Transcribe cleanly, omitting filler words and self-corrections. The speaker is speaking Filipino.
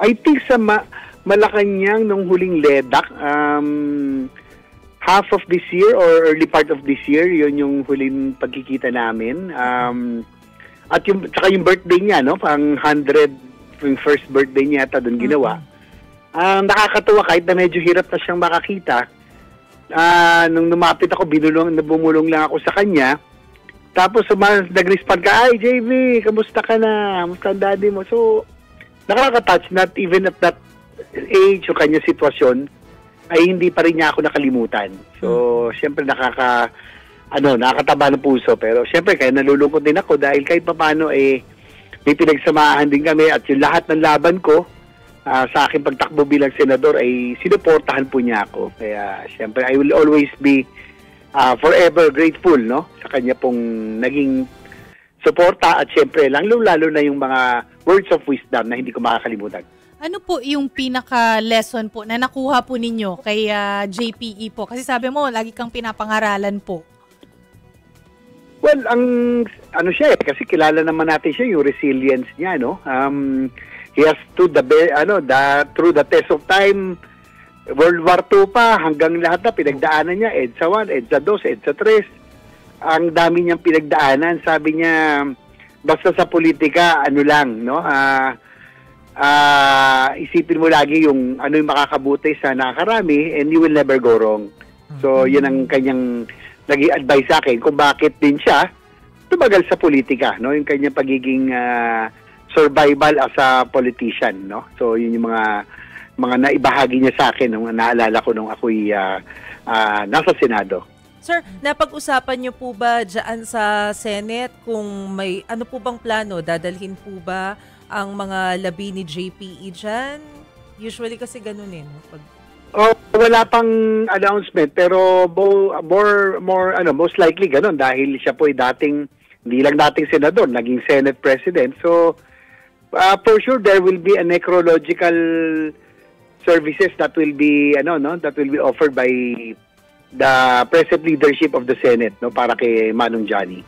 I think sa Malacanang nung huling LEDAC, half of this year or early part of this year, yun yung huling pagkikita namin. At saka yung birthday niya, no? Pang 100, yung first birthday niya ata doon ginawa. Nakakatuwa kahit na medyo hirap na siyang makakita. Nung lumapit ako, bumulong lang ako sa kanya. Tapos nag-respond ka, "Ay, JV, kamusta ka na? Kamusta ang daddy mo?" So, nakaka-touch, not even at that age o kanya sitwasyon, ay hindi pa rin niya ako nakalimutan. So, syempre nakakataba ng puso. Pero syempre, kaya nalulungkot din ako dahil kahit paano may pinagsamahan din kami at yung lahat ng laban ko sa aking pagtakbo bilang senador ay sinuportahan po niya ako. Kaya syempre, I will always be forever grateful, no, sa kanya pong naging suporta at syempre, lalo na yung mga words of wisdom na hindi ko makakalimutan. Ano po yung pinaka-lesson po na nakuha po ninyo kay JPE po? Kasi sabi mo, lagi kang pinapangaralan po. Well, siya kasi kilala naman natin siya, yung resilience niya, no? He has stood through the test of time, World War II pa, hanggang lahat na pinagdaanan niya, EDSA 1, EDSA 2, EDSA 3. Ang dami niyang pinagdaanan. Sabi niya, basta sa politika, no? Isipin mo lagi yung yung makakabuti sa nakakarami and you will never go wrong. So, yun ang kanyang naging advice sa akin kung bakit din siya tumagal sa politika, no? Yung kanyang pagiging survival as a politician, no? So, yun yung mga naibahagi niya sa akin nung naalala ko nung ako'y nasa Senado. Sir, napag-usapan niyo po ba dyan sa Senate kung may ano po bang plano? Dadalhin po ba ang mga labi ni JPE dyan? Usually kasi ganun wala pang announcement pero most likely ganun dahil siya po ay hindi lang dating senador, naging Senate President. So, for sure there will be a necrological services that will be offered by the present leadership of the Senate, no, para kay Manong Johnny.